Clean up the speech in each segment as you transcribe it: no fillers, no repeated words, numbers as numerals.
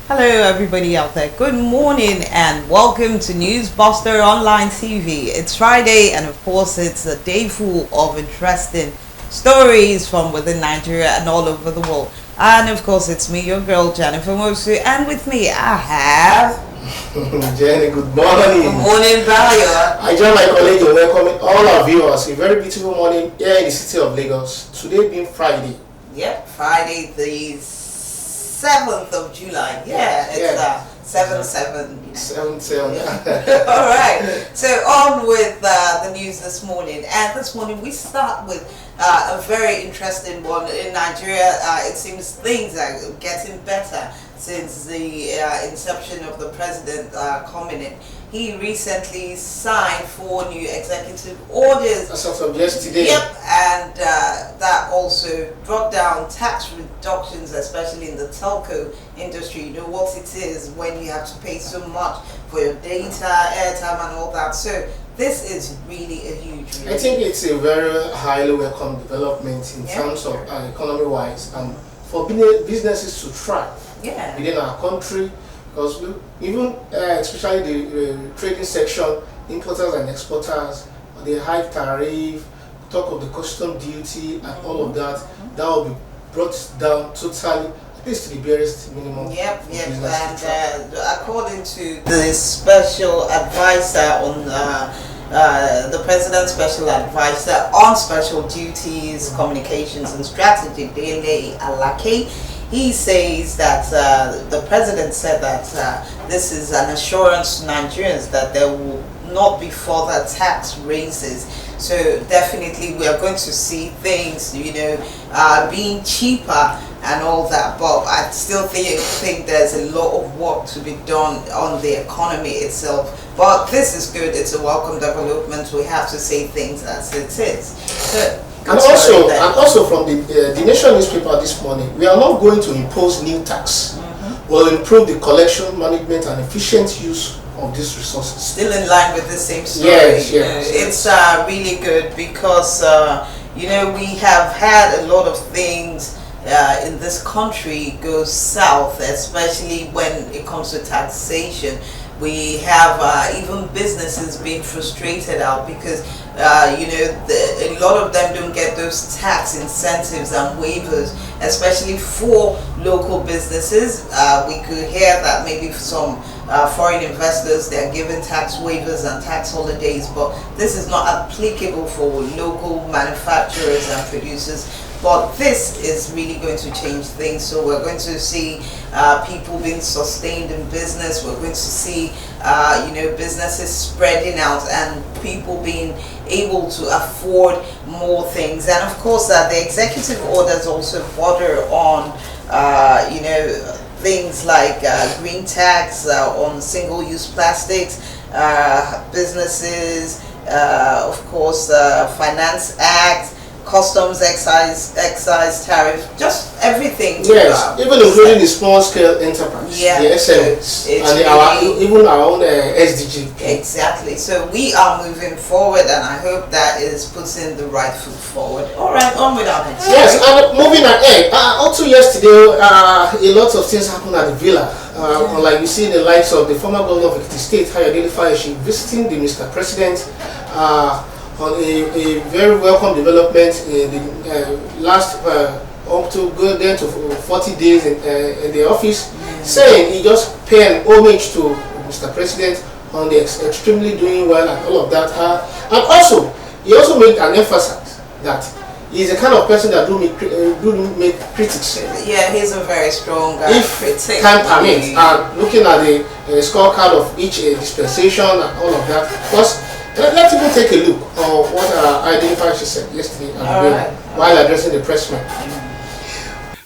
Hello, everybody out there. Good morning and welcome to Newsbuster Online TV. It's Friday, and of course, it's a day full of interesting stories from within Nigeria and all over the world. And of course, it's me, your girl Jennifer Mosu, and with me I have Jenny. Good morning. Good morning, Bayo. I join my colleague in welcoming all our viewers. A very beautiful morning here in the city of Lagos. Today being Friday. Yep, Friday the 7th of July. Yeah, it's 7/7. 7/7. All right. So on with the news this morning. And this morning we start with a very interesting one. In Nigeria, it seems things are getting better since the inception of the president coming in. He recently signed 4 new executive orders. As of yesterday. Yep, and that also brought down tax reductions, especially in the telco industry. You know what it is when you have to pay so much for your data, airtime, and all that. So this is really a huge relief. I think it's a very highly welcome development in terms of economy-wise and for businesses to thrive within our country. Because even especially the trading section, importers and exporters, the high tariff, talk of the custom duty and all of that, that will be brought down totally, at least to the barest minimum. Yep. And according to the special advisor on the president's special advisor on special duties, communications and strategy, Dele Alake, he says that the president said that this is an assurance to Nigerians that there will not be further tax raises. So definitely we are going to see things, being cheaper and all that. But I still think there's a lot of work to be done on the economy itself. But this is good. It's a welcome development. We have to say things as it is. So, and also from the Nation newspaper this morning, we are not going to impose new tax. We'll improve the collection, management, and efficient use of these resources. Still in line with the same story. Yes. It's really good because we have had a lot of things in this country go south, especially when it comes to taxation. We have even businesses being frustrated out because a lot of them don't get those tax incentives and waivers, especially for local businesses. We could hear that maybe some foreign investors, they're given tax waivers and tax holidays, but this is not applicable for local manufacturers and producers. But this is really going to change things. So we're going to see people being sustained in business. We're going to see businesses spreading out and people being able to afford more things. And of course the executive orders also border on things like green tax on single-use plastics, businesses, of course Finance Act, customs, excise tariff, just everything. Yes, even including the small scale enterprise, the SMEs, and even our own SDG. Exactly. So we are moving forward, and I hope that is putting the right foot forward. All right, on with our next. Yes, and moving ahead. Also yesterday, a lot of things happened at the villa. Like you see the likes of the former governor of Ekiti State, Adenrele, visiting the Mr. President. On a very welcome development in the last up to go there to 40 days in the office, saying he just paid homage to Mr. President on the extremely doing well and all of that. And also, he also made an emphasis that he's the kind of person that do make critics. Yeah, he's a very strong if time permits. And looking at the scorecard of each dispensation and all of that, because let's even take a look at what Identifier said yesterday while addressing the pressman.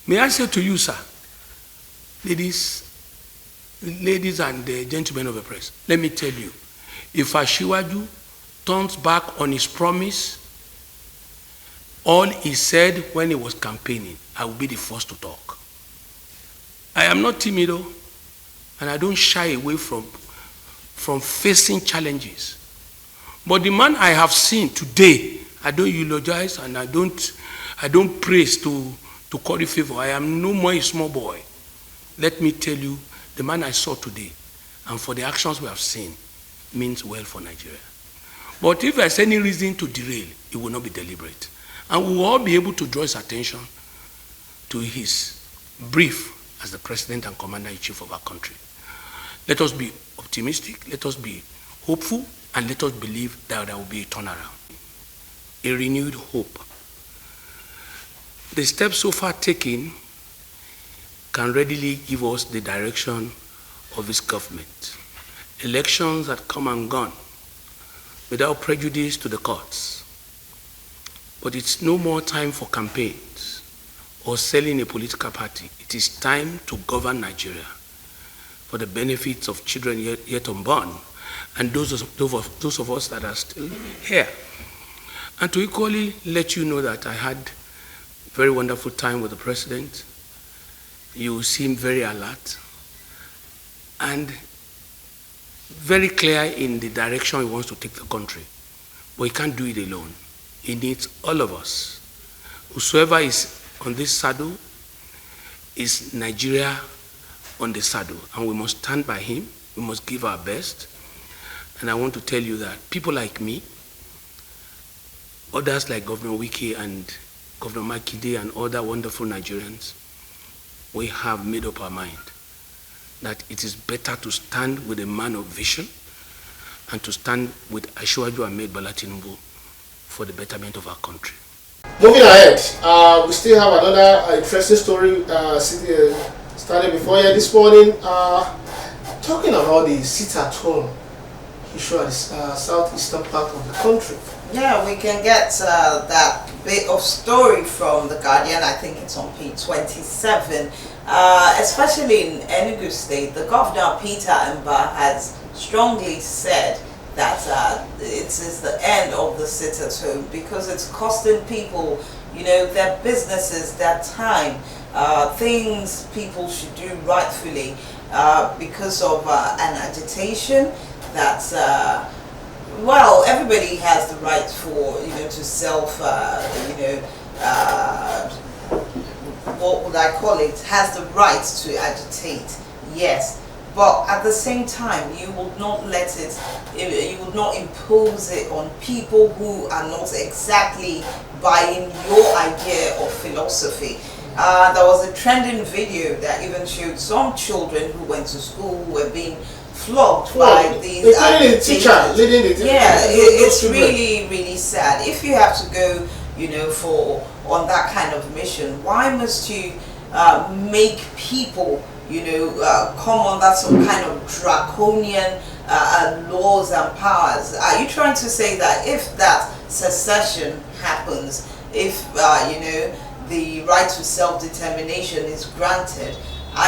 May I say to you, sir, ladies and gentlemen of the press, let me tell you, if Ashiwaju turns back on his promise, all he said when he was campaigning, I will be the first to talk. I am not timid, and I don't shy away from facing challenges. But the man I have seen today, I don't eulogize and I don't praise to curry favor. I am no more a small boy. Let me tell you the man I saw today and for the actions we have seen means well for Nigeria. But if there's any reason to derail, it will not be deliberate. And we will all be able to draw his attention to his brief as the President and Commander-in-Chief of our country. Let us be optimistic, let us be hopeful, and let us believe that there will be a turnaround, a renewed hope. The steps so far taken can readily give us the direction of this government. Elections had come and gone without prejudice to the courts. But it's no more time for campaigns or selling a political party. It is time to govern Nigeria for the benefits of children yet unborn and those of us that are still here. And to equally let you know that I had a very wonderful time with the President. You seem very alert and very clear in the direction he wants to take the country. But he can't do it alone. He needs all of us. Whosoever is on this saddle is Nigeria on the saddle, and we must stand by him. We must give our best. And I want to tell you that people like me, others like Governor Wike and Governor Makinde and other wonderful Nigerians, we have made up our mind that it is better to stand with a man of vision and to stand with Asiwaju Ahmed Bola Tinubu for the betterment of our country. Moving ahead, we still have another interesting story started before here this morning. Talking about the sit-at-home issue at the southeastern part of the country. Yeah, we can get that bit of story from The Guardian. I think it's on page 27. Especially in Enugu State, the governor, Peter Mba, has strongly said that it is the end of the sit-at-home because it's costing people, you know, their businesses, their time, things people should do rightfully because of an agitation that, well, everybody has the right for, you know, to self, what would I call it, has the right to agitate, yes. But at the same time, you would not let it, you would not impose it on people who are not exactly buying your idea of philosophy. There was a trending video that even showed some children who went to school who were being flogged by these teacher leading the teacher. Yeah, it's really, really sad. If you have to go, you know, on that kind of mission, why must you make people, you know, come under some kind of draconian laws and powers? Are you trying to say that if that secession happens, if, you know, the right to self-determination is granted,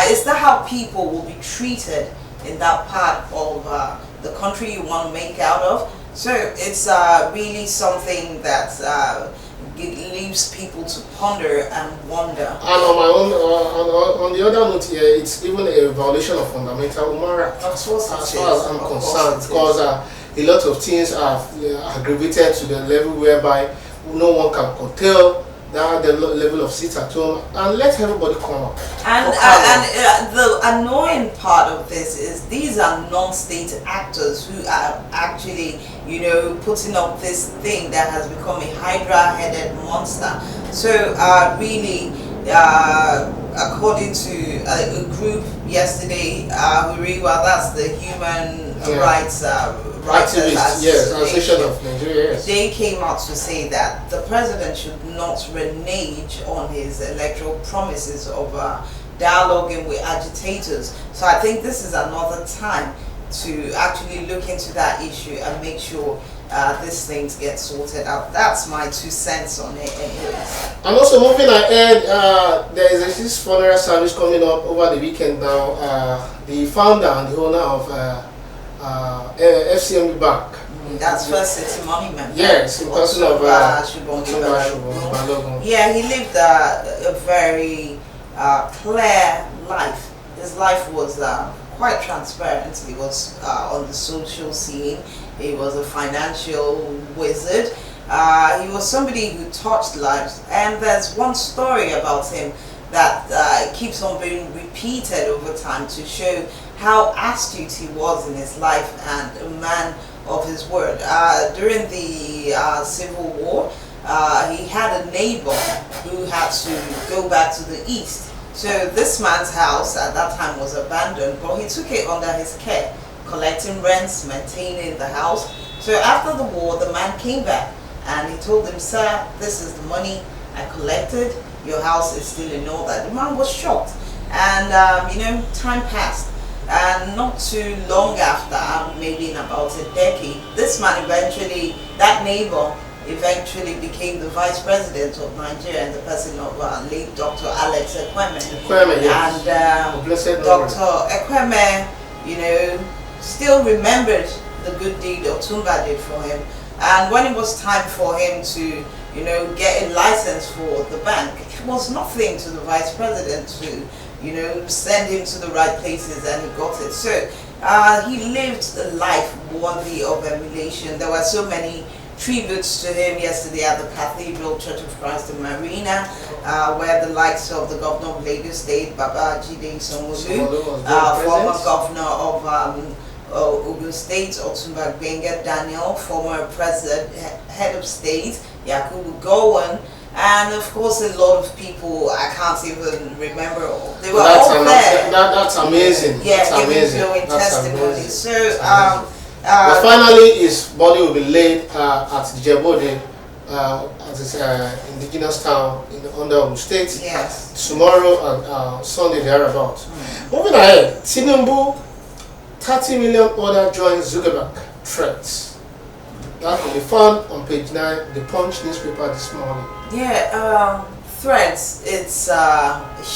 is that how people will be treated in that part of the country you want to make out of? So it's really something that it leaves people to ponder and wonder. And on my own, on the other note here, it's even a violation of fundamental human rights. As far as I'm concerned, because a lot of things are aggravated to the level whereby no one can curtail the level of sit-at-home and let everybody come up. And the annoying part of this is these are non-state actors who are actually, you know, putting up this thing that has become a hydra-headed monster. So really, according to a group yesterday, that's the human rights activists, yes, Association of Nigeria, yes. They came out to say that the president should not renege on his electoral promises of dialoguing with agitators. So I think this is another time to actually look into that issue and make sure these things get sorted out. That's my 2 cents on it anyways. And also moving ahead, there is this funeral service coming up over the weekend now. The founder and the owner of FCMB Bank. That's First City Monument. Yes, in person of yeah, he lived a very clear life. His life was quite transparent. He was on the social scene. He was a financial wizard. He was somebody who touched lives. And there's one story about him that keeps on being repeated over time to show how astute he was in his life and a man of his word. During the Civil War, he had a neighbor who had to go back to the east. So this man's house at that time was abandoned, but he took it under his care, collecting rents, maintaining the house. So after the war, the man came back and he told him, "Sir, this is the money I collected. Your house is still in order." The man was shocked, and time passed, and not too long after, maybe in about a decade, this man eventually, that neighbor, eventually became the vice president of Nigeria in the person of late Dr. Alex Ekweme. Yes. And Dr. Ekweme, still remembered the good deed Otumba did for him. And when it was time for him to, get a license for the bank, it was nothing to the vice president to, send him to the right places, and he got it. So he lived a life worthy of emulation. There were so many tributes to him yesterday at the Cathedral Church of Christ in Marina, where the likes of the governor of Lagos State, Babajide Sanwo-Olu, former governor of Ogun State, Otumba Gbenga Daniel, former president, head of state, Yakubu Gowon, and of course a lot of people I can't even remember all. They were all there. That's amazing. Yeah, that's amazing. Giving testimony. So but finally, his body will be laid at Jebode, at his indigenous town in under Ogun State. Yes. Tomorrow and Sunday thereabouts. Moving ahead, Tinubu, 30 million order joins Zuckerberg threats. That will be found on page 9, the Punch newspaper this morning. Yeah, Threads, it's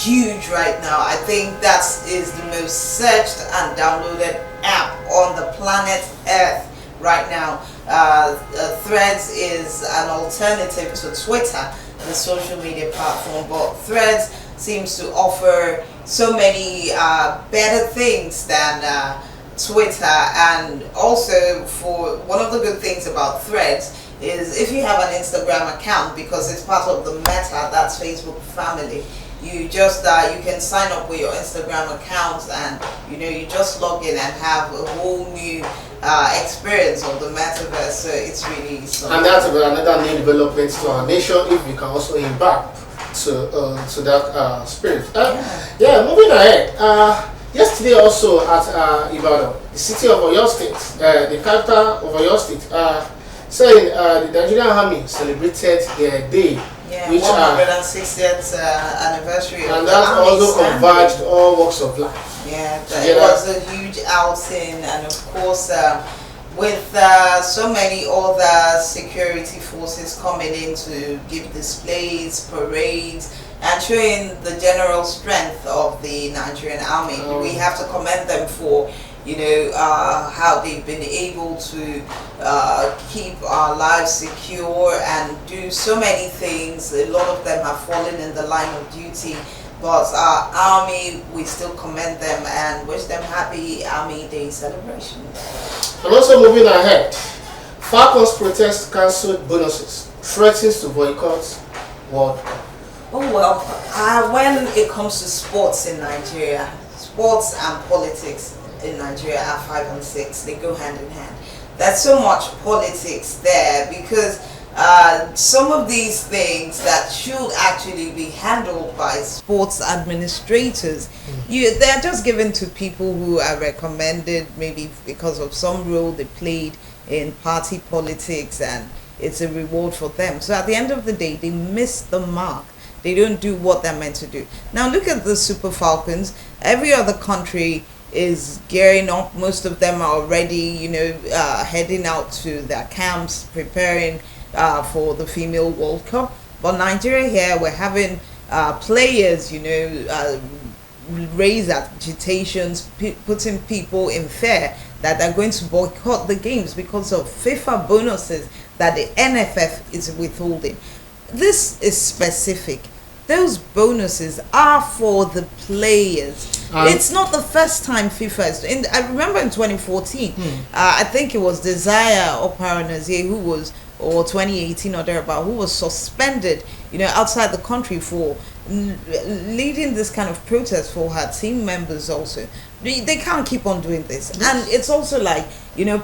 huge right now. I think that is the most searched and downloaded app on the planet Earth right now. Threads is an alternative to Twitter, the social media platform, but Threads seems to offer so many better things than Twitter. And also, for one of the good things about Threads is if you have an Instagram account, because it's part of the Meta, that's Facebook family, you just you can sign up with your Instagram account, and you just log in and have a whole new experience of the metaverse. So it's really something. And that's another new development to our nation, if we can also embark to that spirit. Moving ahead. Yesterday also at Ibadan, the city of Oyo State, the capital of Oyo State, saying the Nigerian Army celebrated their day, which 160th anniversary, and that also converged all walks of life. Yeah, it was a huge outing, and of course, with so many other security forces coming in to give displays, parades, and showing the general strength of the Nigerian Army. We have to commend them for, how they've been able to keep our lives secure and do so many things. A lot of them have fallen in the line of duty, but our Army, we still commend them and wish them happy Army Day celebration. And also moving ahead, Falcons protest cancelled bonuses, threatens to boycott World Cup. Oh well, when it comes to sports in Nigeria, sports and politics in Nigeria are 5 and 6. They go hand in hand. There's so much politics there because some of these things that should actually be handled by sports administrators, they're just given to people who are recommended maybe because of some role they played in party politics, and it's a reward for them. So at the end of the day, they miss the mark. They don't do what they're meant to do. Now look at the Super Falcons. Every other country is gearing up. Most of them are already, heading out to their camps, preparing for the Female World Cup. But Nigeria here, we're having players, raise agitations, putting people in fear that they're going to boycott the games because of FIFA bonuses that the NFF is withholding. This is specific. Those bonuses are for the players. It's not the first time FIFA is. I remember in 2014, I think it was Desire Oparanazie who was, or 2018 or thereabout, who was suspended, outside the country for leading this kind of protest for her team members also. They can't keep on doing this. And it's also like,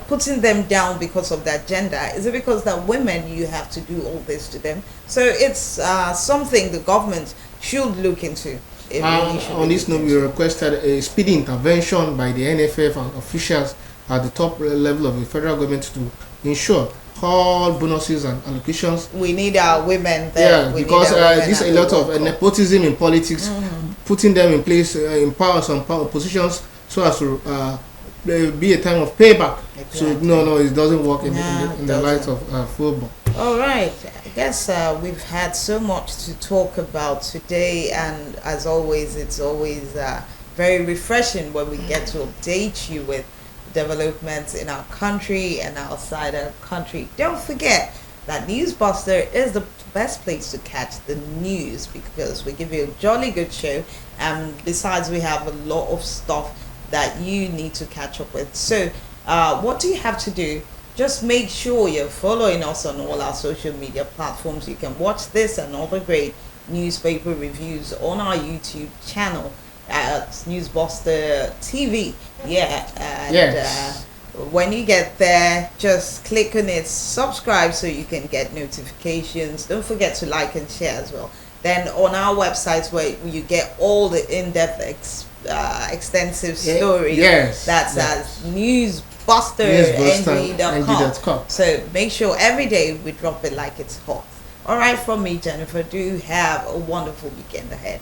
putting them down because of their gender. Is it because they're women you have to do all this to them? So it's something the government should look into. On this note, we requested a speedy intervention by the NFF and officials at the top level of the federal government to ensure all bonuses and allocations. We need our women there. Yeah, because there's a lot of nepotism in politics, putting them in place in power, some power positions, so as to be a time of payback. Exactly. So no, it doesn't work in the light of football. All right, I guess we've had so much to talk about today, and as always, it's always very refreshing when we get to update you with developments in our country and outside our country. Don't forget that Newsbuster is the best place to catch the news, because we give you a jolly good show, and besides we have a lot of stuff that you need to catch up with. So what do you have to do? Just make sure you're following us on all our social media platforms. You can watch this and other great newspaper reviews on our YouTube channel at Newsbuster TV. When you get there, just click on it, subscribe so you can get notifications. Don't forget to like and share as well. Then on our websites, where you get all the in-depth extensive stories, that's at newsbuster.ng.com. So make sure every day we drop it like it's hot. All right, from me, Jennifer, do have a wonderful weekend ahead.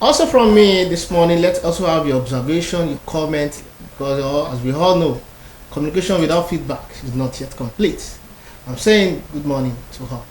Also from me this morning, let's also have your observation, your comment, because as we all know, communication without feedback is not yet complete. I'm saying good morning to her.